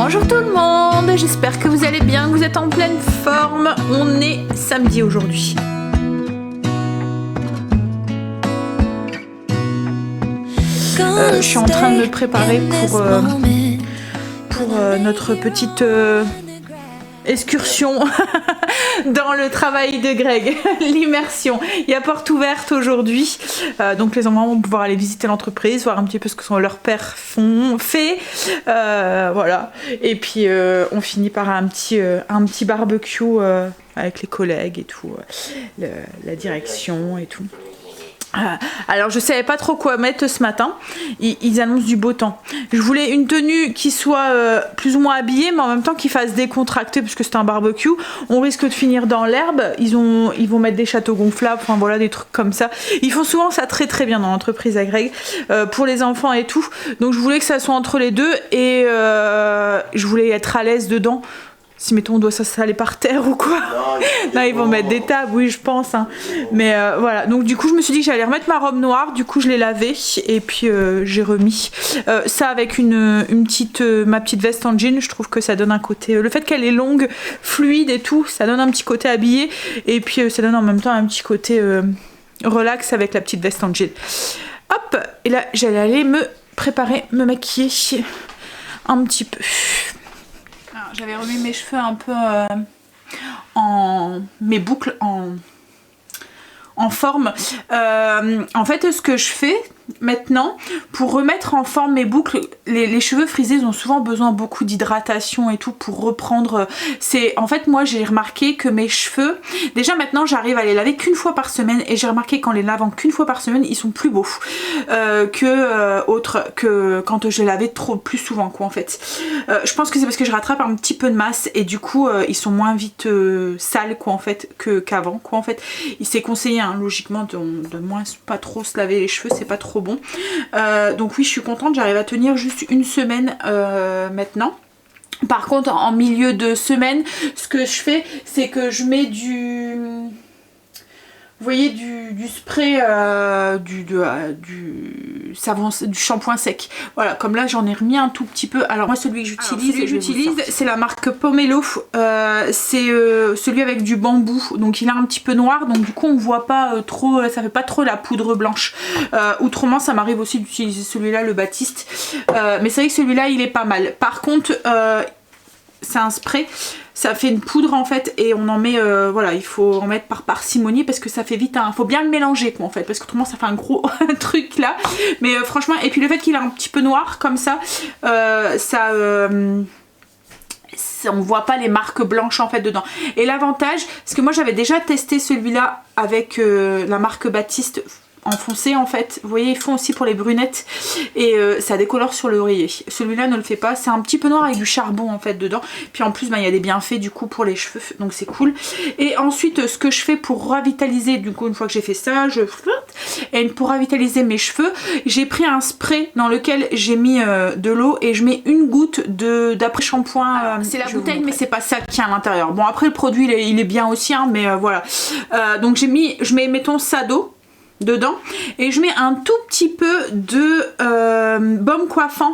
Bonjour tout le monde, j'espère que vous allez bien, que vous êtes en pleine forme. On est samedi aujourd'hui. Je suis en train de me préparer pour notre petite excursion dans le travail de Greg, l'immersion. Il y a porte ouverte aujourd'hui, donc les enfants vont pouvoir aller visiter l'entreprise, voir un petit peu ce que leurs pères fait, voilà. Et puis on finit par un petit barbecue avec les collègues et tout, la direction et tout. Alors je savais pas trop quoi mettre ce matin, ils annoncent du beau temps. Je voulais une tenue qui soit plus ou moins habillée mais en même temps qui fasse décontracter puisque c'est un barbecue. On risque de finir dans l'herbe, ils vont mettre des châteaux gonflables, enfin voilà des trucs comme ça. Ils font souvent ça très très bien dans l'entreprise à Greg, pour les enfants et tout. Donc je voulais que ça soit entre les deux et je voulais être à l'aise dedans. Si mettons on doit s'installer par terre ou quoi. Non, ils vont mettre des tables, oui je pense hein. Mais voilà, donc du coup je me suis dit que j'allais remettre ma robe noire. Du coup je l'ai lavée et puis j'ai remis ça avec ma petite veste en jean. Je trouve que ça donne un côté, le fait qu'elle est longue, fluide et tout, ça donne un petit côté habillé. Et puis ça donne en même temps un petit côté relax avec la petite veste en jean. Hop, et là j'allais aller me préparer, me maquiller un petit peu. J'avais remis mes cheveux un peu mes boucles en forme. En fait ce que je fais maintenant pour remettre en forme mes boucles, les cheveux frisés ils ont souvent besoin beaucoup d'hydratation et tout pour reprendre. En fait moi j'ai remarqué que mes cheveux, déjà maintenant j'arrive à les laver qu'une fois par semaine et j'ai remarqué qu'en les lavant qu'une fois par semaine ils sont plus beaux que quand je les lavais plus souvent quoi en fait. Je pense que c'est parce que je rattrape un petit peu de masse et du coup ils sont moins vite sales quoi en fait qu'avant quoi en fait. Il s'est conseillé hein, logiquement de moins pas trop se laver les cheveux, c'est pas trop bon. Donc oui je suis contente, j'arrive à tenir juste une semaine maintenant. Par contre en milieu de semaine ce que je fais c'est que je mets vous voyez du spray, du savon, du shampoing sec. Voilà, comme là j'en ai remis un tout petit peu. Alors moi celui que j'utilise, c'est la marque Pomelo. C'est celui avec du bambou. Donc il est un petit peu noir. Donc du coup on voit pas trop, ça fait pas trop la poudre blanche. Autrement ça m'arrive aussi d'utiliser celui-là, le Baptiste. Mais c'est vrai que celui-là il est pas mal. Par contre c'est un spray. Ça fait une poudre en fait et on en met, voilà, il faut en mettre par parcimonie parce que ça fait vite, faut bien le mélanger quoi en fait parce qu'autrement ça fait un gros truc là. Mais franchement, et puis le fait qu'il est un petit peu noir comme ça, on voit pas les marques blanches en fait dedans. Et l'avantage, parce que moi j'avais déjà testé celui-là avec la marque Baptiste en foncé en fait, vous voyez ils font aussi pour les brunettes et ça décolore sur l'oreiller. Celui-là ne le fait pas, c'est un petit peu noir avec du charbon en fait dedans, puis en plus il y a des bienfaits du coup pour les cheveux donc c'est cool. Et ensuite ce que je fais pour revitaliser, du coup une fois que j'ai fait ça et pour revitaliser mes cheveux j'ai pris un spray dans lequel j'ai mis de l'eau et je mets une goutte d'après shampoing, c'est la bouteille mais c'est pas ça qu'il y a à l'intérieur. Bon après le produit il est bien aussi hein, mais voilà. Donc je mets mettons ça d'eau dedans et je mets un tout petit peu de baume coiffant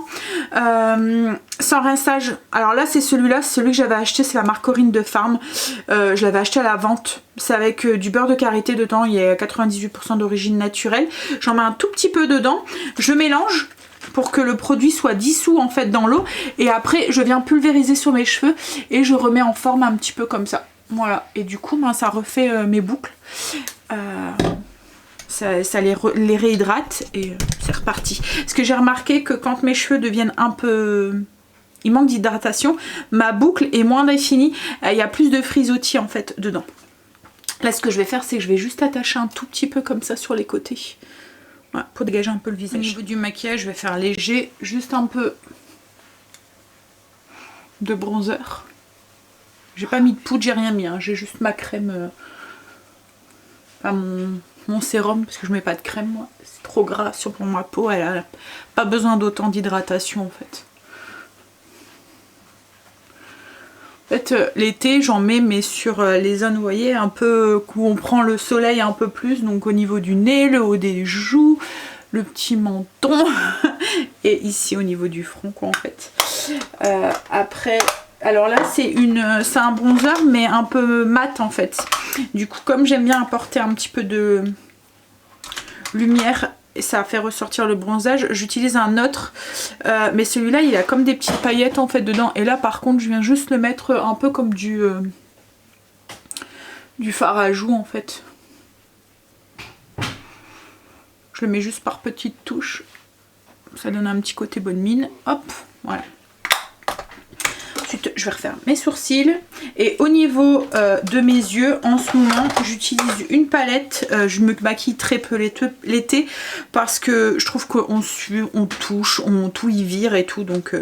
sans rinçage. Alors là c'est celui que j'avais acheté, c'est la marque Corinne de Farm. Je l'avais acheté à la vente, c'est avec du beurre de karité dedans, il y a 98% d'origine naturelle. J'en mets un tout petit peu dedans, je mélange pour que le produit soit dissous en fait dans l'eau et après je viens pulvériser sur mes cheveux et je remets en forme un petit peu comme ça. Voilà, et du coup ça refait mes boucles. Ça les réhydrate et c'est reparti. Parce que j'ai remarqué que quand mes cheveux deviennent un peu... il manque d'hydratation, ma boucle est moins définie, il y a plus de frisottis en fait dedans. Là ce que je vais faire c'est que je vais juste attacher un tout petit peu comme ça sur les côtés. Voilà, pour dégager un peu le visage. Au niveau du maquillage je vais faire léger, juste un peu de bronzer. J'ai pas mis de poudre, j'ai rien mis, hein. J'ai juste ma crème, pas mon sérum parce que je mets pas de crème moi, c'est trop gras sur ma peau, elle a pas besoin d'autant d'hydratation en fait. En fait l'été j'en mets mais sur les zones vous voyez un peu où on prend le soleil un peu plus, donc au niveau du nez, le haut des joues, le petit menton et ici au niveau du front quoi en fait. Après, alors là c'est un bronzer mais un peu mat en fait. Du coup comme j'aime bien apporter un petit peu de lumière et ça fait ressortir le bronzage, j'utilise un autre. Mais celui-là il a comme des petites paillettes en fait dedans. Et là par contre je viens juste le mettre un peu comme du fard à joues en fait. Je le mets juste par petites touches. Ça donne un petit côté bonne mine. Hop, voilà. Ensuite, je vais refaire mes sourcils. Et au niveau de mes yeux, en ce moment, j'utilise une palette. Je me maquille très peu l'été parce que je trouve qu'on sue, on touche, tout y vire et tout. Donc,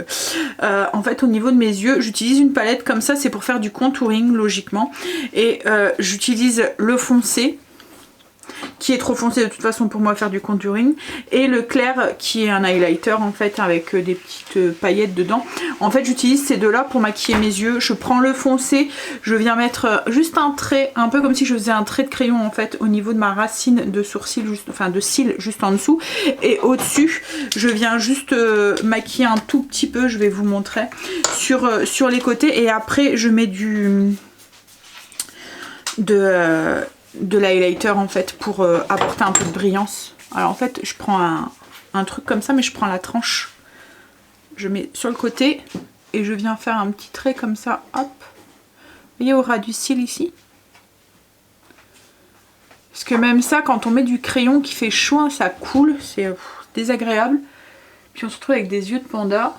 en fait, au niveau de mes yeux, j'utilise une palette comme ça. C'est pour faire du contouring, logiquement. Et j'utilise le foncé, qui est trop foncé de toute façon pour moi faire du contouring, et le clair qui est un highlighter en fait avec des petites paillettes dedans. En fait j'utilise ces deux là pour maquiller mes yeux. Je prends le foncé, je viens mettre juste un trait, un peu comme si je faisais un trait de crayon en fait au niveau de ma racine de sourcil, enfin de cils juste en dessous, et au dessus je viens juste maquiller un tout petit peu, je vais vous montrer sur les côtés, et après je mets de l'highlighter en fait pour apporter un peu de brillance. Alors en fait je prends un truc comme ça, mais je prends la tranche, je mets sur le côté et je viens faire un petit trait comme ça, hop, vous voyez, au ras du cil ici. Parce que même ça, quand on met du crayon qui fait chaud, ça coule, c'est désagréable. Puis on se retrouve avec des yeux de panda.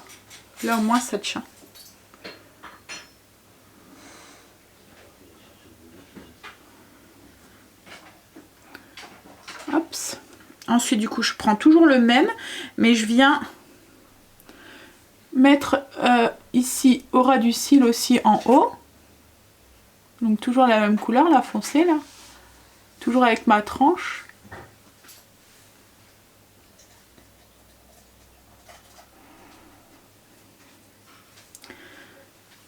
Là au moins ça tient. Hops. Ensuite du coup je prends toujours le même, mais je viens mettre ici au ras du cil aussi en haut. Donc toujours la même couleur, la foncée là. Toujours avec ma tranche.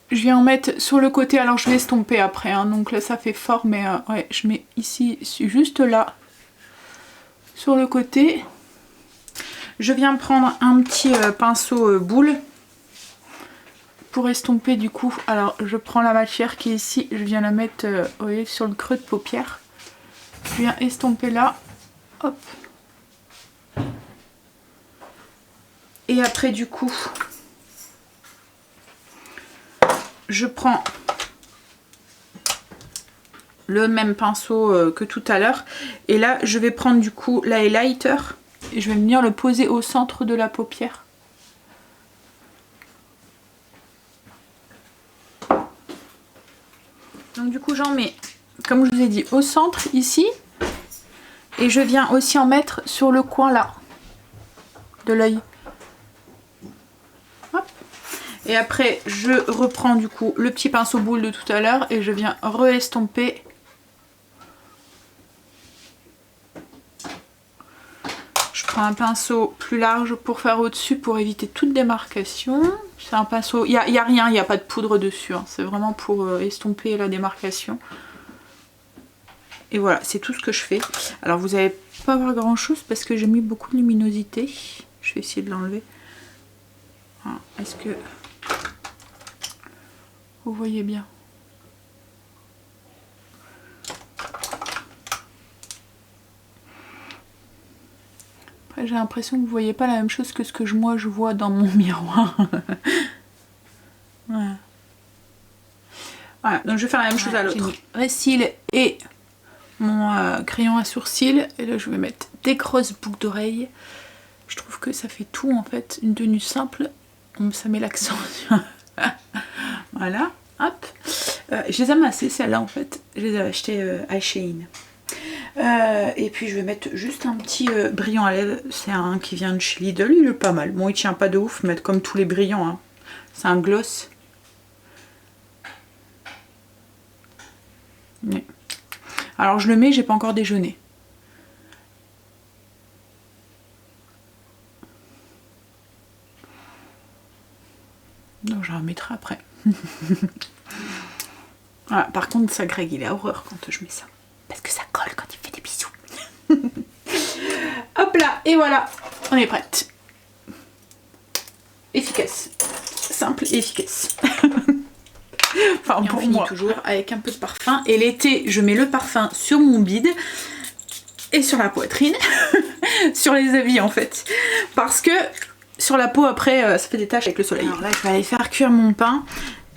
Je viens en mettre sur le côté, alors je vais estomper après, hein, donc là ça fait fort, mais ouais, je mets ici, juste là, sur le côté. Je viens prendre un petit pinceau boule pour estomper du coup. Alors je prends la matière qui est ici, je viens la mettre vous voyez, sur le creux de paupière. Je viens estomper là, hop. Et après du coup, je prends le même pinceau que tout à l'heure. Et là, je vais prendre du coup l'highlighter et je vais venir le poser au centre de la paupière. Donc du coup, j'en mets, comme je vous ai dit, au centre ici. Et je viens aussi en mettre sur le coin là de l'œil. Et après, je reprends du coup le petit pinceau boule de tout à l'heure et je viens re-estomper. Je prends un pinceau plus large pour faire au-dessus pour éviter toute démarcation. C'est un pinceau, il n'y a rien, il n'y a pas de poudre dessus. Hein. C'est vraiment pour estomper la démarcation. Et voilà, c'est tout ce que je fais. Alors vous n'allez pas voir grand chose parce que j'ai mis beaucoup de luminosité. Je vais essayer de l'enlever. Est-ce que vous voyez bien? Après j'ai l'impression que vous voyez pas la même chose que ce que moi je vois dans mon miroir. Voilà. Voilà, donc je vais faire la même chose à l'autre. Les cils et mon crayon à sourcils. Et là je vais mettre des grosses boucles d'oreilles. Je trouve que ça fait tout en fait, une tenue simple. Ça met l'accent sur... Voilà, hop. Je les aime assez celles-là en fait. Je les ai achetées à Shein. Et puis je vais mettre juste un petit brillant à lèvres. C'est un qui vient de chez Lidl, il est pas mal. Bon, il tient pas de ouf, mais comme tous les brillants. Hein. C'est un gloss. Ouais. Alors je le mets, j'ai pas encore déjeuné. Donc j'en remettrai après. Voilà, par contre ça Greg il a horreur quand je mets ça. Parce que ça colle quand il fait des bisous. Hop là, et voilà, on est prête. Efficace. simple et efficace. Enfin, pour moi. Toujours avec un peu de parfum. Et l'été, je mets le parfum sur mon bide et sur la poitrine, sur les habits en fait. Parce que sur la peau, après, ça fait des taches avec le soleil. Alors là, je vais aller faire cuire mon pain.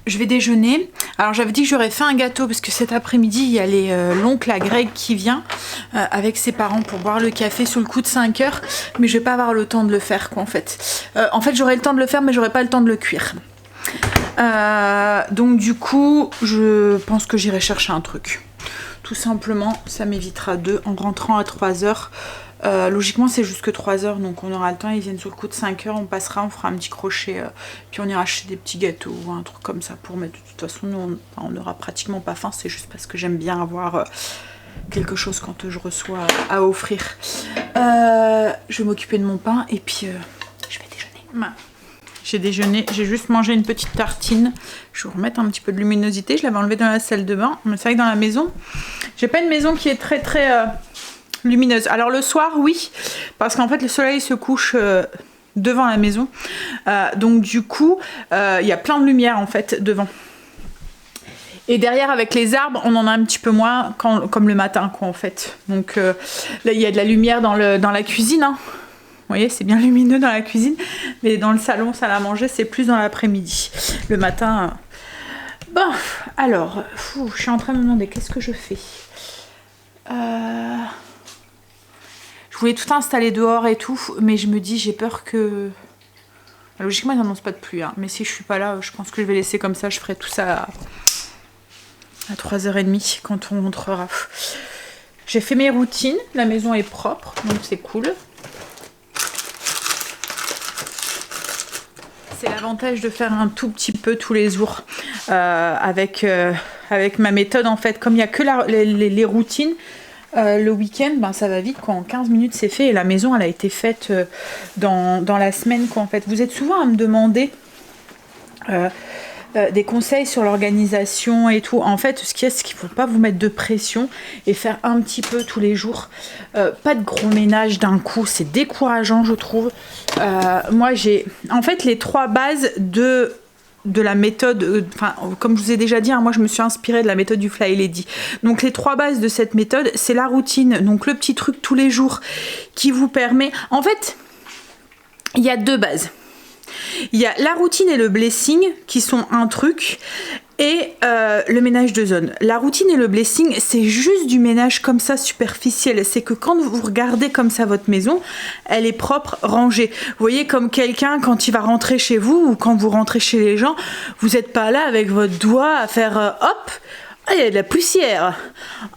Je vais déjeuner. Alors j'avais dit que j'aurais fait un gâteau parce que cet après-midi il y a l'oncle à Greg qui vient avec ses parents pour boire le café sur le coup de 5 heures, mais je vais pas avoir le temps de le faire quoi en fait. J'aurai le temps de le faire mais j'aurai pas le temps de le cuire. Donc du coup je pense que j'irai chercher un truc. Tout simplement, ça m'évitera en rentrant à 3 heures. Logiquement c'est jusque 3 heures donc on aura le temps, ils viennent sur le coup de 5 heures, on passera, on fera un petit crochet puis on ira acheter des petits gâteaux ou un truc comme ça pour mettre. De toute façon nous on n'aura pratiquement pas faim, c'est juste parce que j'aime bien avoir quelque chose quand je reçois à offrir. Je vais m'occuper de mon pain et puis je vais déjeuner. J'ai déjeuné, j'ai juste mangé une petite tartine. Je vais vous remettre un petit peu de luminosité, je l'avais enlevée dans la salle de bain, mais c'est vrai que dans la maison, j'ai pas une maison qui est très lumineuse. Alors le soir oui, parce qu'en fait le soleil se couche devant la maison, donc du coup il y a plein de lumière en fait devant. Et derrière avec les arbres on en a un petit peu moins comme le matin quoi en fait. Donc là il y a de la lumière dans la cuisine. Hein. Vous voyez c'est bien lumineux dans la cuisine, mais dans le salon, salle à manger c'est plus dans l'après-midi. Le matin. Bon alors, je suis en train de me demander qu'est-ce que je fais. Je voulais tout installer dehors et tout, mais je me dis j'ai peur que... Logiquement ils n'annoncent pas de pluie, hein, mais si je suis pas là, je pense que je vais laisser comme ça, je ferai tout ça à 3h30 quand on rentrera. J'ai fait mes routines, la maison est propre, donc c'est cool. C'est l'avantage de faire un tout petit peu tous les jours avec ma méthode en fait, comme il n'y a que les routines. Le week-end, ben, ça va vite, quoi. En 15 minutes c'est fait et la maison elle a été faite dans la semaine quoi, en fait. Vous êtes souvent à me demander des conseils sur l'organisation et tout. En fait ce qu'il y a c'est qu'il ne faut pas vous mettre de pression et faire un petit peu tous les jours. Pas de gros ménage d'un coup, c'est décourageant je trouve. Moi j'ai en fait les 3 bases de la méthode, comme je vous ai déjà dit, hein, moi je me suis inspirée de la méthode du Fly Lady. Donc les 3 bases de cette méthode, c'est la routine, donc le petit truc tous les jours qui vous permet... En fait, il y a 2 bases. Il y a la routine et le blessing qui sont un truc, et le ménage de zone. La routine et le blessing, c'est juste du ménage comme ça superficiel. C'est que quand vous regardez comme ça votre maison, elle est propre, rangée. Vous voyez comme quelqu'un quand il va rentrer chez vous ou quand vous rentrez chez les gens, vous n'êtes pas là avec votre doigt à faire hop. Ah, il y a de la poussière.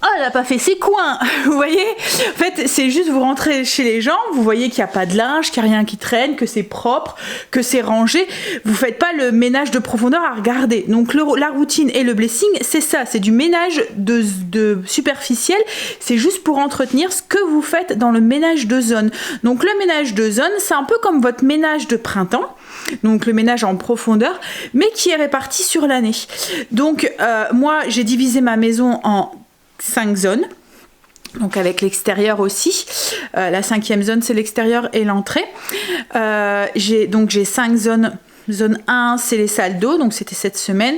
Ah, elle n'a pas fait ses coins. Vous voyez? En fait, c'est juste vous rentrez chez les gens, vous voyez qu'il n'y a pas de linge, qu'il n'y a rien qui traîne, que c'est propre, que c'est rangé. Vous ne faites pas le ménage de profondeur à regarder. Donc la routine et le blessing, c'est ça. C'est du ménage de superficiel. C'est juste pour entretenir ce que vous faites dans le ménage de zone. Donc le ménage de zone, c'est un peu comme votre ménage de printemps. Donc le ménage en profondeur, mais qui est réparti sur l'année. Donc moi j'ai divisé ma maison en 5 zones, donc avec l'extérieur aussi. La 5e zone c'est l'extérieur et l'entrée. J'ai 5 zones. Zone 1, c'est les salles d'eau, donc c'était cette semaine.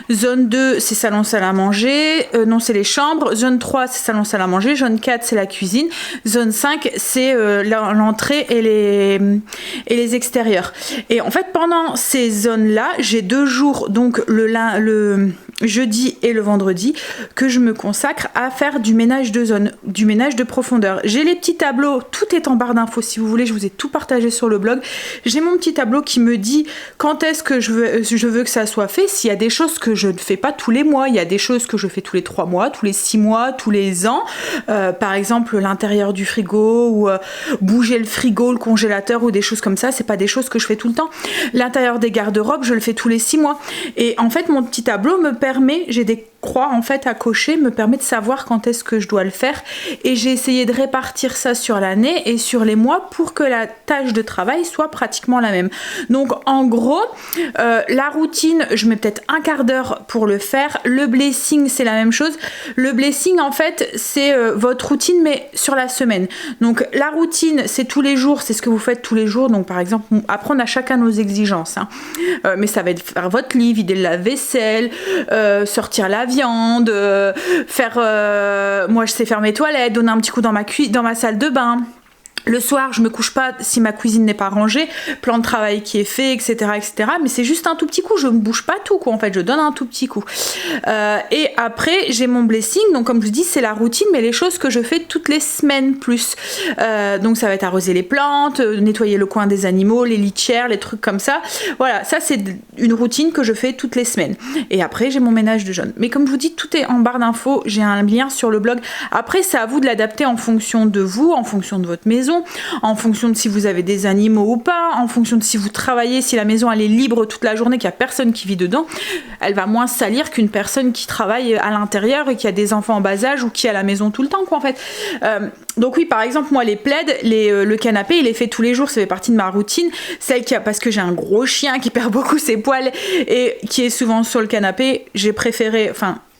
Zone 2, c'est salon, salle à manger. Non, c'est les chambres. Zone 3, c'est salon, salle à manger. Zone 4, c'est la cuisine. Zone 5, c'est l'entrée et les extérieurs. Et en fait, pendant ces zones-là, j'ai 2 jours, donc le jeudi et le vendredi, que je me consacre à faire du ménage de zone, du ménage de profondeur. J'ai les petits tableaux, tout est en barre d'infos si vous voulez, je vous ai tout partagé sur le blog. J'ai mon petit tableau qui me dit quand est-ce que je veux que ça soit fait. S'il y a des choses que je ne fais pas tous les mois, il y a des choses que je fais tous les 3 mois, tous les 6 mois, tous les ans. Par exemple, l'intérieur du frigo ou bouger le frigo, le congélateur ou des choses comme ça, c'est pas des choses que je fais tout le temps. L'intérieur des garde-robes, je le fais tous les 6 mois. Et en fait, mon petit tableau me permet, j'ai des croix en fait à cocher me permet de savoir quand est-ce que je dois le faire, et j'ai essayé de répartir ça sur l'année et sur les mois pour que la tâche de travail soit pratiquement la même. Donc en gros la routine, je mets peut-être un quart d'heure pour le faire. Le blessing, c'est la même chose. Le blessing en fait c'est votre routine mais sur la semaine. Donc la routine c'est tous les jours, c'est ce que vous faites tous les jours. Donc par exemple, après on a chacun nos exigences hein. Mais ça va être faire votre lit, vider le lave-vaisselle, sortir la viande, moi je sais faire mes toilettes, donner un petit coup dans ma salle de bain. Le soir, je me couche pas si ma cuisine n'est pas rangée, plan de travail qui est fait, etc., etc. Mais c'est juste un tout petit coup, je ne bouge pas tout, quoi. En fait, je donne un tout petit coup. Et après, j'ai mon blessing. Donc, comme je dis, c'est la routine, mais les choses que je fais toutes les semaines plus. Donc, ça va être arroser les plantes, nettoyer le coin des animaux, les litières, les trucs comme ça. Voilà, ça c'est une routine que je fais toutes les semaines. Et après, j'ai mon ménage de jeunes. Mais comme je vous dis, tout est en barre d'infos. J'ai un lien sur le blog. Après, c'est à vous de l'adapter en fonction de vous, en fonction de votre maison, en fonction de si vous avez des animaux ou pas, en fonction de si vous travaillez, si la maison elle est libre toute la journée, qu'il n'y a personne qui vit dedans, elle va moins salir qu'une personne qui travaille à l'intérieur et qui a des enfants en bas âge ou qui est à la maison tout le temps, quoi, en fait. Donc oui, par exemple, moi les plaids, le canapé, il est fait tous les jours, ça fait partie de ma routine. Parce que j'ai un gros chien qui perd beaucoup ses poils et qui est souvent sur le canapé, j'ai préféré,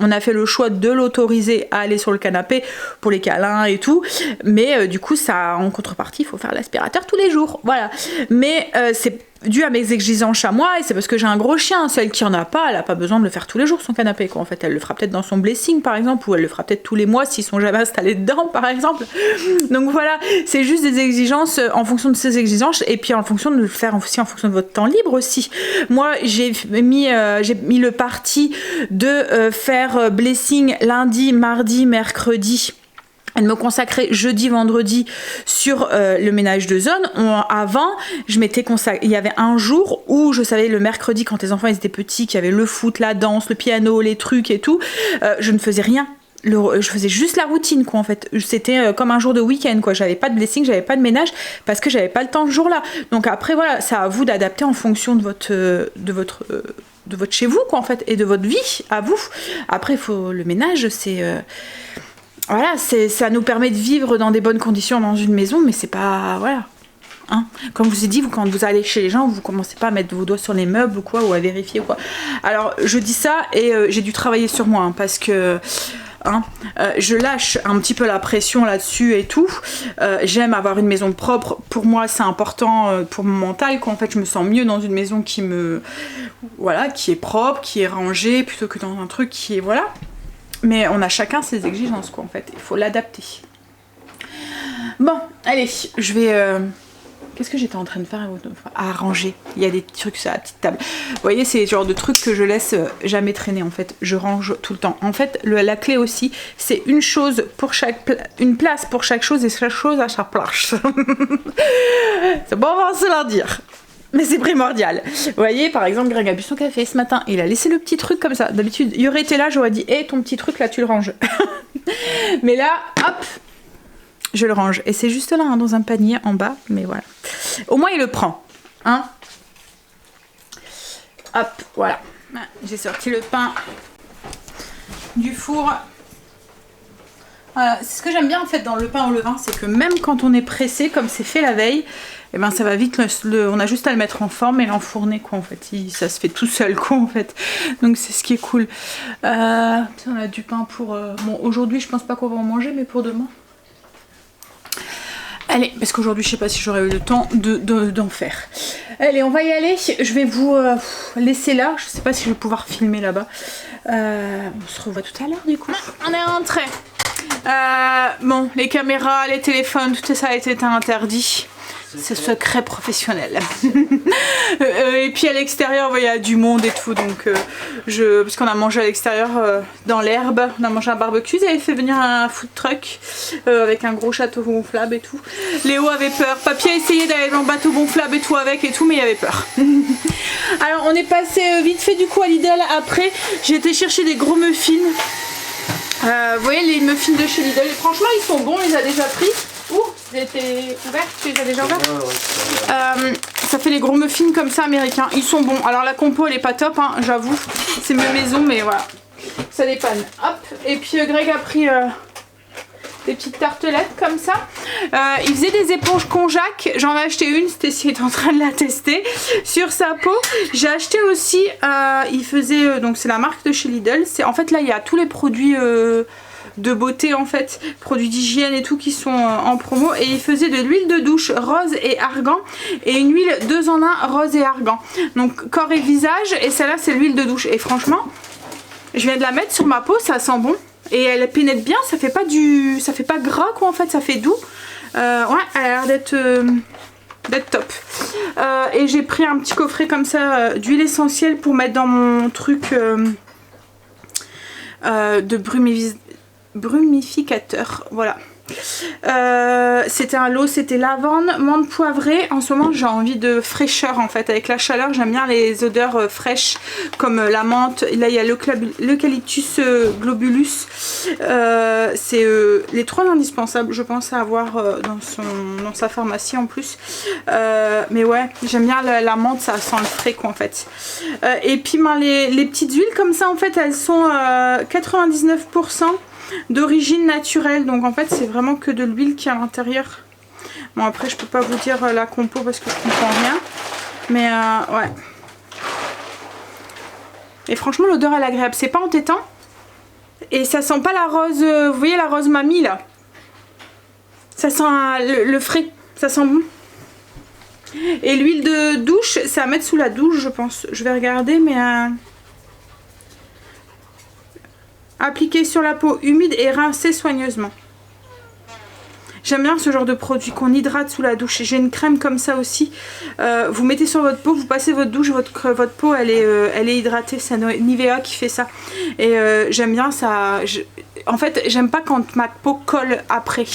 on a fait le choix de l'autoriser à aller sur le canapé pour les câlins et tout, mais du coup ça, en contrepartie, il faut faire l'aspirateur tous les jours, voilà. Mais c'est dû à mes exigences à moi, et c'est parce que j'ai un gros chien. Celle qui en a pas, elle a pas besoin de le faire tous les jours son canapé, quoi. En fait, elle le fera peut-être dans son blessing par exemple, ou elle le fera peut-être tous les mois s'ils sont jamais installés dedans par exemple. Donc voilà, c'est juste des exigences en fonction de ces exigences, et puis en fonction de le faire aussi en fonction de votre temps libre aussi. Moi j'ai mis le parti de faire blessing lundi, mardi, mercredi, et de me consacrer jeudi, vendredi sur le ménage de zone. Avant, je m'étais consacrée. Il y avait un jour où je savais, le mercredi, quand les enfants ils étaient petits, qu'il y avait le foot, la danse, le piano, les trucs et tout, je ne faisais rien. Je faisais juste la routine, quoi, en fait. C'était comme un jour de week-end, quoi. J'avais pas de blessing, j'avais pas de ménage parce que j'avais pas le temps ce jour-là. Donc après, voilà, c'est à vous d'adapter en fonction de votre chez vous, quoi, en fait, et de votre vie à vous. Après, le ménage, c'est voilà, ça nous permet de vivre dans des bonnes conditions dans une maison, mais c'est pas, voilà. Hein, comme je vous ai dit, quand vous allez chez les gens, vous commencez pas à mettre vos doigts sur les meubles ou quoi, ou à vérifier ou quoi. Alors je dis ça et j'ai dû travailler sur moi, hein, parce que je lâche un petit peu la pression là-dessus et tout. J'aime avoir une maison propre. Pour moi, c'est important pour mon mental, quoi. En fait, je me sens mieux dans une maison qui est propre, qui est rangée, plutôt que dans un truc qui est, voilà. Mais on a chacun ses exigences, quoi, en fait. Il faut l'adapter. Bon, allez, je vais... Qu'est-ce que j'étais en train de faire à ranger? Il y a des trucs sur la petite table. Vous voyez, c'est le genre de trucs que je laisse jamais traîner, en fait. Je range tout le temps. En fait, la clé aussi, c'est une place pour chaque chose et chaque chose à chaque place. C'est bon, on va se leur dire. Mais c'est primordial. Vous voyez, par exemple, Greg a bu son café ce matin. Il a laissé le petit truc comme ça. D'habitude, il aurait été là, j'aurais dit, hé, ton petit truc là, tu le ranges. Mais là, hop, je le range. Et c'est juste là, hein, dans un panier en bas. Mais voilà. Au moins, il le prend. Hein? Hop, voilà. J'ai sorti le pain du four. Voilà. C'est ce que j'aime bien en fait dans le pain au levain, c'est que même quand on est pressé, comme c'est fait la veille, et ben ça va vite, on a juste à le mettre en forme et l'enfourner, quoi, en fait. Ça se fait tout seul, quoi, en fait. Donc c'est ce qui est cool. On a du pain pour... Bon, aujourd'hui, je pense pas qu'on va en manger, mais pour demain. Allez, parce qu'aujourd'hui, je sais pas si j'aurai eu le temps d'en faire. Allez, on va y aller. Je vais vous laisser là. Je sais pas si je vais pouvoir filmer là-bas. On se revoit tout à l'heure, du coup. On est rentré. Bon, les caméras, les téléphones, tout ça a été interdit. C'est secret professionnel. Et puis à l'extérieur, il y a du monde et tout, donc parce qu'on a mangé à l'extérieur dans l'herbe, on a mangé un barbecue, ils avaient fait venir un food truck avec un gros château gonflable et tout. Léo avait peur, Papy a essayé d'aller dans le bateau gonflable et tout avec et tout, mais il avait peur. Alors on est passé vite fait du coup à Lidl. Après j'ai été chercher des gros muffins. Vous voyez les muffins de chez Lidl, et franchement ils sont bons, on les a déjà pris. Ouh, j'ai été ouvert, tu les as déjà ouverts? Ça fait les gros muffins comme ça américains, ils sont bons. Alors la compo elle est pas top, hein, j'avoue, c'est mieux maison, mais voilà. Ça dépanne. Hop. Et puis Greg a pris des petites tartelettes comme ça. Il faisait des éponges Conjac. J'en ai acheté une. Stécie est en train de la tester sur sa peau. J'ai acheté aussi, il faisait, donc c'est la marque de chez Lidl. En fait là il y a tous les produits de beauté en fait, produits d'hygiène et tout qui sont en promo, et il faisait de l'huile de douche rose et argan et une huile 2 en 1 rose et argan, donc corps et visage, et celle-là c'est l'huile de douche, et franchement je viens de la mettre sur ma peau, ça sent bon et elle pénètre bien, ça fait pas gras quoi en fait, ça fait doux. Ouais, elle a l'air d'être top. Et j'ai pris un petit coffret comme ça d'huile essentielle pour mettre dans mon truc de brumificateur, voilà. C'était un lot, c'était lavande, menthe poivrée. En ce moment j'ai envie de fraîcheur en fait, avec la chaleur j'aime bien les odeurs fraîches comme la menthe. Là il y a l'eucalyptus globulus, c'est les 3 indispensables je pense à avoir dans sa pharmacie en plus, mais ouais j'aime bien la menthe, ça sent le frais quoi en fait. Et puis ben, les petites huiles comme ça en fait elles sont 99% d'origine naturelle, donc en fait c'est vraiment que de l'huile qui est à l'intérieur. Bon après je peux pas vous dire la compo parce que je comprends rien, mais ouais. Et franchement l'odeur elle est agréable, c'est pas entêtant et ça sent pas la rose, vous voyez la rose mamie là, ça sent le frais, ça sent bon. Et l'huile de douche c'est à mettre sous la douche je pense, je vais regarder, mais appliquer sur la peau humide et rincer soigneusement. J'aime bien ce genre de produit qu'on hydrate sous la douche. J'ai une crème comme ça aussi. Vous mettez sur votre peau, vous passez votre douche, votre peau elle est hydratée. C'est Nivea qui fait ça. Et j'aime bien ça. En fait j'aime pas quand ma peau colle après.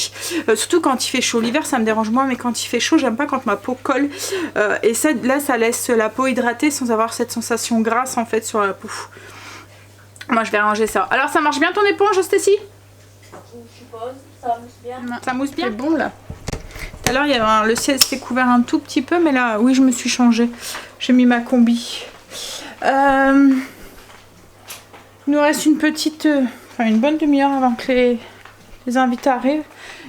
Surtout quand il fait chaud. L'hiver ça me dérange moins, mais quand il fait chaud j'aime pas quand ma peau colle. Et ça, là ça laisse la peau hydratée sans avoir cette sensation grasse en fait sur la peau. Moi je vais ranger ça. Alors ça marche bien ton éponge Stécie? Je suppose, ça mousse bien. Ça mousse bien? C'est bon là. Tout à l'heure il y avait le ciel s'était couvert un tout petit peu, mais là oui je me suis changée. J'ai mis ma combi. Il nous reste une petite, enfin une bonne demi-heure avant que les invités arrivent.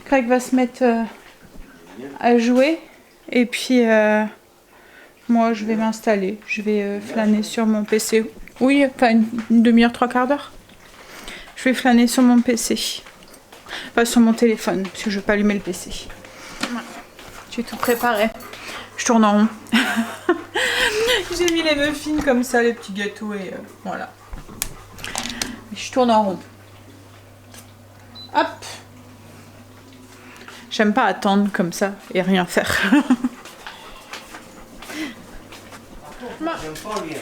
Greg va se mettre à jouer et puis moi je vais m'installer. Je vais flâner sur mon PC. Oui, enfin une demi-heure, 3/4 d'heure. Je vais flâner sur mon PC. Pas sur mon téléphone, parce que je vais pas allumer le PC. Ouais. J'ai tout préparé. Je tourne en rond. J'ai mis les muffins comme ça, les petits gâteaux et voilà. Je tourne en rond. Hop. J'aime pas attendre comme ça et rien faire. J'aime pas lui.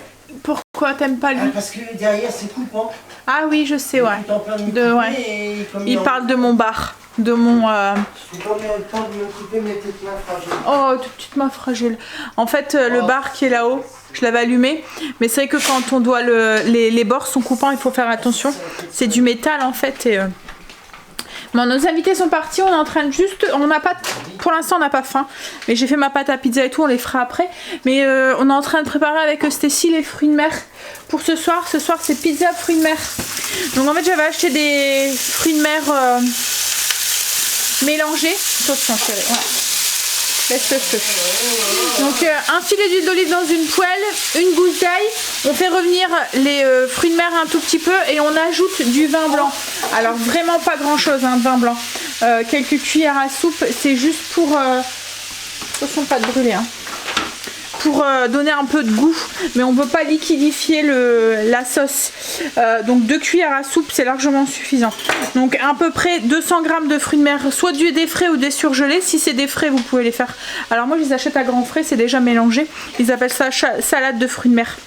Pourquoi t'aimes pas lui? Parce que derrière c'est coupant. Ah oui, je sais, ouais. Ouais. Il parle de mon bar, de mon. J'ai pas eu le temps de m'occuper mes petites mains fragiles. Oh, toute petite main fragile. En fait, le bar qui est là-haut, je l'avais allumé, mais c'est vrai que quand on doit les bords sont coupants, il faut faire attention. C'est du métal en fait et. Bon, nos invités sont partis, on est en train de juste, on n'a pas, pour l'instant on n'a pas faim, mais j'ai fait ma pâte à pizza et tout, on les fera après, mais on est en train de préparer avec Stécie les fruits de mer pour ce soir c'est pizza fruits de mer. Donc en fait j'avais acheté des fruits de mer mélangés, attention chérie, ouais. Laisse le feu. Donc un filet d'huile d'olive dans une poêle, une gousse d'ail, on fait revenir les fruits de mer un tout petit peu et on ajoute du vin blanc. Alors vraiment pas grand chose hein, de vin blanc. Quelques cuillères à soupe, c'est juste pour... attention pas de brûler hein. Pour donner un peu de goût, mais on ne peut pas liquidifier la sauce. Donc 2 cuillères à soupe, c'est largement suffisant. Donc à peu près 200 g de fruits de mer, soit des frais ou des surgelés. Si c'est des frais, vous pouvez les faire. Alors moi je les achète à grands frais, c'est déjà mélangé. Ils appellent ça salade de fruits de mer.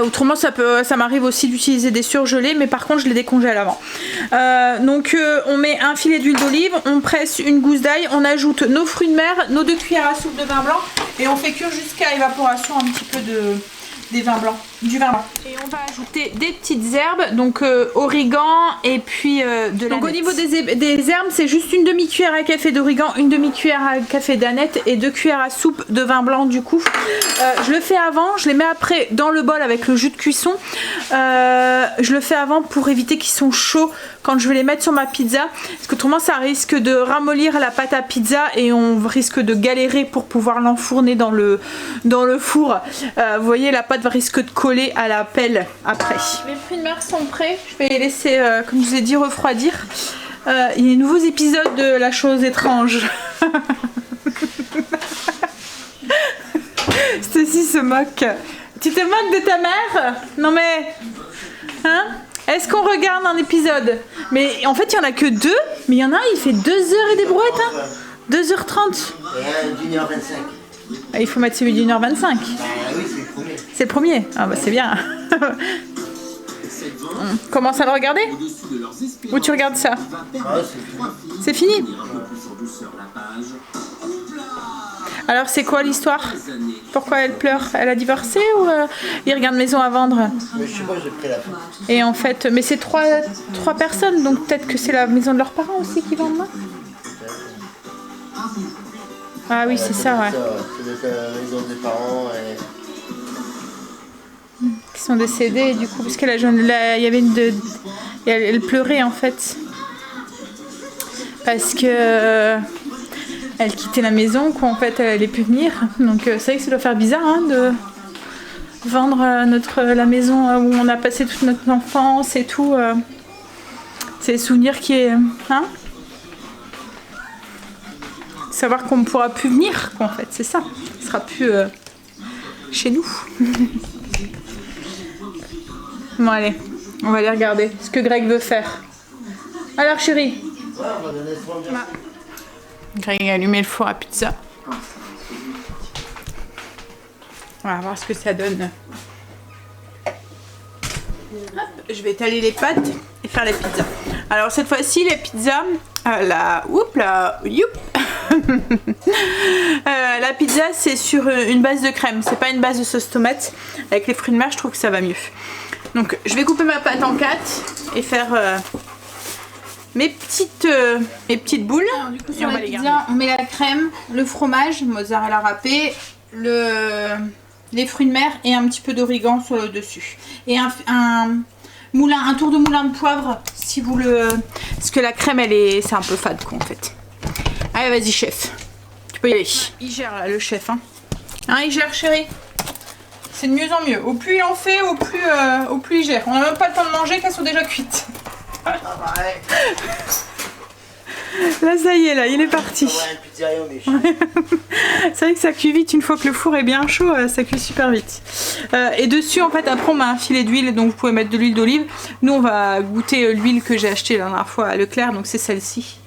Autrement ça m'arrive aussi d'utiliser des surgelés, mais par contre je les décongèle avant. Donc on met un filet d'huile d'olive, on presse une gousse d'ail, on ajoute nos fruits de mer, nos 2 cuillères à soupe de vin blanc et on fait cuire jusqu'à évaporation un petit peu du vin blanc. Et on va ajouter des petites herbes, donc origan et puis de la. Donc au niveau des herbes, c'est juste une demi-cuillère à café d'origan, une demi-cuillère à café d'aneth et 2 cuillères à soupe de vin blanc du coup. Je le fais avant, je les mets après dans le bol avec le jus de cuisson. Je le fais avant pour éviter qu'ils sont chauds quand je vais les mettre sur ma pizza, parce que autrement ça risque de ramollir la pâte à pizza et on risque de galérer pour pouvoir l'enfourner dans le four. Vous voyez, la pâte risque de coller à la pelle après. Mes fruits de mer sont prêts, je vais les laisser, comme je vous ai dit, refroidir. Il y a des nouveaux épisodes de La Chose Étrange. Stacy se moque. Tu te moques de ta mère? Non mais... Hein? Est-ce qu'on regarde un épisode? Mais en fait il y en a que 2, mais il y en a un il fait 2 heures et des brouettes, hein. 2h30. Et 1h25. Il faut mettre celui d'1h25. Oui, c'est le premier. C'est le premier? Ah bah c'est bien. Commence à le regarder? Ou tu regardes ça? Ah, C'est fini? Alors c'est quoi l'histoire? Pourquoi elle pleure? Elle a divorcé ou il regarde Maison à vendre? mais je sais pas, j'ai pris la photo. Et en fait, mais c'est trois personnes, donc peut-être que c'est la maison de leurs parents aussi qui vendent là? Ah oui, c'est ça, ouais. C'est la maison des parents et... Qui sont décédés du coup, parce que il y avait elle pleurait en fait. Parce que... elle quittait la maison, quoi, en fait, elle allait plus venir. Donc c'est vrai que ça doit faire bizarre hein, de vendre la maison où on a passé toute notre enfance et tout. C'est des souvenirs qui est... Hein, savoir qu'on ne pourra plus venir, quoi, en fait, c'est ça. Ce sera plus chez nous. Bon, allez, on va aller regarder ce que Greg veut faire. Alors, chérie. Ouais, on va donner ce moment. Greg a allumé le four à pizza. On va voir ce que ça donne. Hop, je vais étaler les pâtes et faire les pizzas. Alors cette fois-ci les pizzas, la pizza c'est sur une base de crème, c'est pas une base de sauce tomate. Avec les fruits de mer je trouve que ça va mieux. Donc je vais couper ma pâte en 4 et faire mes petites boules. Alors, du coup, sur la pizza, on met la crème, le fromage, mozzarella râpé, les fruits de mer et un petit peu d'origan sur le dessus. Et un tour de moulin de poivre si vous le... Parce que la crème, c'est un peu fade quoi en fait. Allez, vas-y chef. Tu peux y aller. Il gère là, le chef. Hein, il gère chérie. C'est de mieux en mieux. Au plus il en fait, au plus il gère. On n'a même pas le temps de manger qu'elles sont déjà cuites. Ah bah ouais. Là ça y est, là il est parti. C'est vrai que ça cuit vite une fois que le four est bien chaud, ça cuit super vite. Et dessus en fait après on met un filet d'huile, donc vous pouvez mettre de l'huile d'olive. Nous on va goûter l'huile que j'ai achetée la dernière fois à Leclerc, donc c'est celle-ci.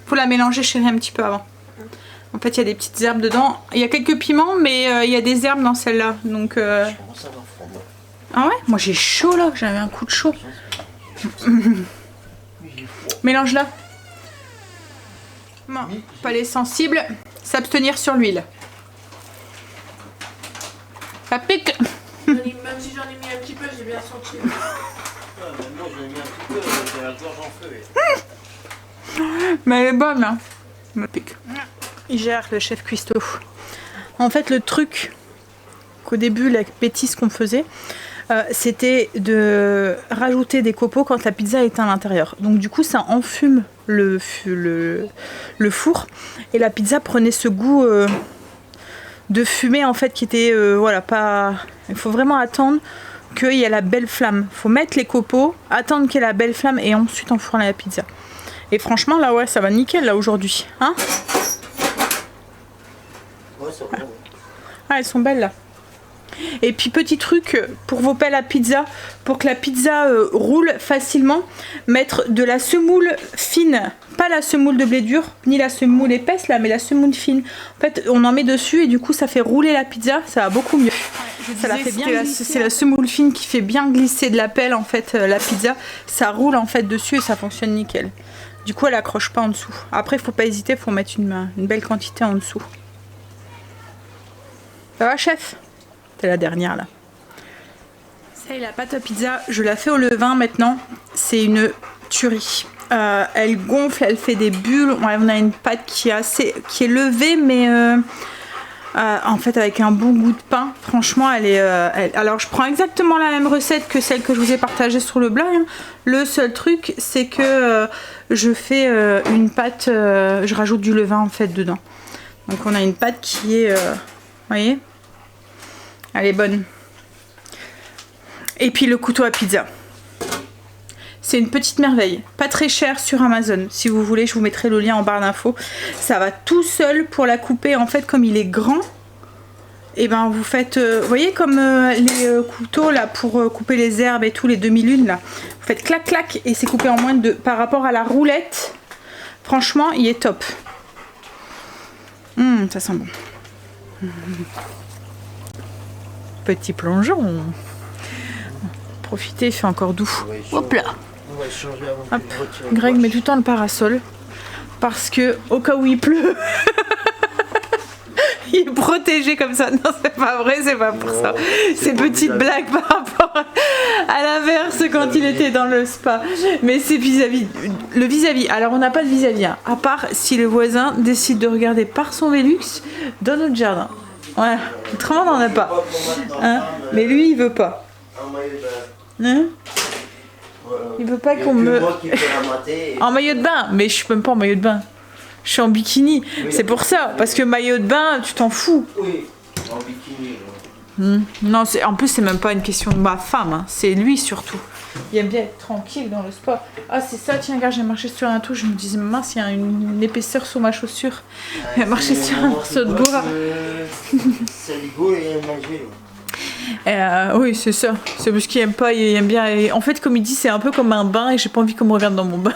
Faut la mélanger chérie un petit peu avant. En fait il y a des petites herbes dedans, il y a quelques piments mais il y a des herbes dans celle-là. Donc ah ouais, moi j'ai chaud là, j'avais un coup de chaud. Mélange-la. Bon, palais sensible, s'abstenir sur l'huile. Ça pique. Même si j'en ai mis un petit peu, j'ai bien senti. Moi j'en ai mis un petit peu, j'ai la gorge en feu. Mais elle est bonne là. Ça pique. Il gère le chef cuistot. En fait le truc qu'au début la bêtise qu'on faisait, c'était de rajouter des copeaux quand la pizza était à l'intérieur. Donc du coup ça enfume le four et la pizza prenait ce goût de fumée en fait qui était voilà pas... Il faut vraiment attendre qu'il y ait la belle flamme. Il faut mettre les copeaux, attendre qu'il y ait la belle flamme et ensuite enfourner la pizza. Et franchement là ouais ça va nickel là aujourd'hui. Hein, Ouais, ça va. ah elles sont belles là. Et puis petit truc pour vos pelles à pizza, pour que la pizza roule facilement, mettre de la semoule fine, pas la semoule de blé dur, ni la semoule épaisse là, mais la semoule fine. En fait on en met dessus et du coup ça fait rouler la pizza, ça va beaucoup mieux. Ouais, ça la fait bien. C'est la semoule fine qui fait bien glisser de la pelle en fait la pizza, ça roule en fait dessus et ça fonctionne nickel. Du coup elle accroche pas en dessous. Après faut pas hésiter, faut mettre une belle quantité en dessous. Ça va chef? C'est la dernière là. Ça y est, la pâte à pizza, je la fais au levain maintenant. C'est une tuerie. Elle gonfle, elle fait des bulles. Ouais, on a une pâte qui est levée, mais en fait avec un bon goût de pain. Franchement, alors je prends exactement la même recette que celle que je vous ai partagée sur le blog. Hein. Le seul truc, c'est que je fais une pâte, je rajoute du levain en fait dedans. Donc on a une pâte qui est, vous voyez, elle est bonne. Et puis le couteau à pizza. C'est une petite merveille. Pas très cher sur Amazon. Si vous voulez, je vous mettrai le lien en barre d'infos. Ça va tout seul pour la couper. En fait, comme il est grand, et ben vous faites, vous voyez comme les couteaux là pour couper les herbes et tout, les demi-lunes là. Vous faites clac clac et c'est coupé en moins de par rapport à la roulette. Franchement, il est top. Ça sent bon. Petit plongeon. Profitez, il fait encore doux. Hop là. On va échanger avant Hop. Greg met tout le temps le parasol parce que au cas où il pleut, il est protégé comme ça. Non, c'est pas vrai, c'est pas pour ça. C'est petite blague par rapport à l'inverse quand il était dans le spa. Mais c'est vis-à-vis. Le vis-à-vis. Alors on n'a pas de vis-à-vis, hein, à part si le voisin décide de regarder par son Velux dans notre jardin. Voilà. Autrement on n'en a pas. Hein, mais lui il veut pas. Hein? Il veut pas qu'on me... En maillot de bain, mais je suis même pas en maillot de bain. Je suis en bikini. Oui, c'est pour ça, parce que maillot de bain, tu t'en fous. Oui, en bikini. Non, en plus, c'est même pas une question de ma femme, hein. C'est lui surtout. Il aime bien être tranquille dans le sport. Ah, c'est ça, tiens, regarde, j'ai marché sur un trou, je me disais, mince, il y a une épaisseur sur ma chaussure. J'ai marché sur un morceau de bois. C'est rigolo et manger. Oui, c'est ça. C'est parce qu'il aime pas, il aime bien. Et en fait, comme il dit, c'est un peu comme un bain et j'ai pas envie qu'on me regarde dans mon bain.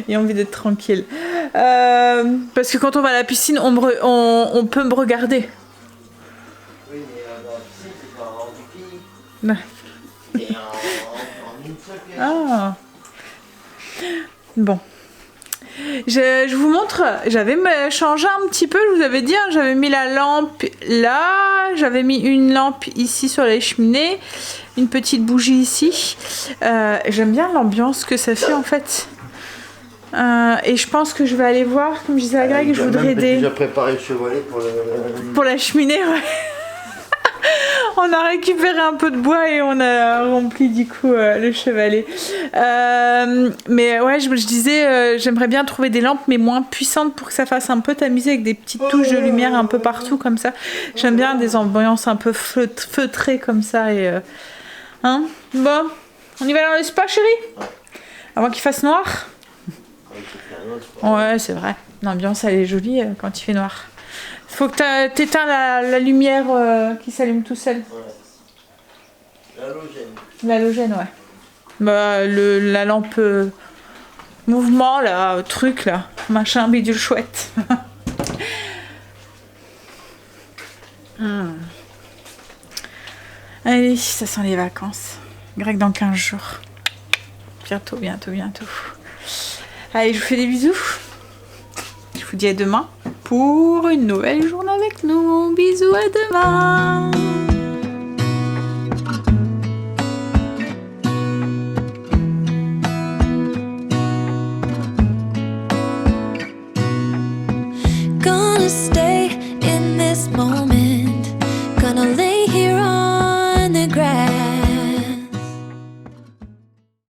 Il a envie d'être tranquille. Parce que quand on va à la piscine, on peut me regarder. Oui, mais dans la piscine, c'est pas en bikini. Et en une seule pièce. Ah. Bon. Je vous montre, j'avais changé un petit peu, je vous avais dit, hein, j'avais mis la lampe là, j'avais mis une lampe ici sur la cheminée, une petite bougie ici. J'aime bien l'ambiance que ça fait en fait. Et je pense que je vais aller voir, comme je disais à Greg, je voudrais aider. Déjà préparé le chevalet pour la cheminée, ouais. On a récupéré un peu de bois et on a rempli du coup le chevalet. Mais ouais, je disais, j'aimerais bien trouver des lampes mais moins puissantes pour que ça fasse un peu tamisé avec des petites touches de lumière un peu partout comme ça. J'aime bien des ambiances un peu feutrées comme ça. Et, hein, bon, on y va dans le spa, chérie? Avant qu'il fasse noir? Ouais, c'est vrai. L'ambiance elle est jolie quand il fait noir. Faut que t'éteins la lumière qui s'allume tout seul. Ouais. L'halogène. L'halogène, ouais. Bah, la lampe mouvement, là, truc, là. Machin, bidule chouette. Allez, ça sent les vacances. Greg dans 15 jours. Bientôt. Allez, je vous fais des bisous. Je vous dis à demain pour une nouvelle journée avec nous. Bisous, à demain. Gonna stay in this moment. Gonna lay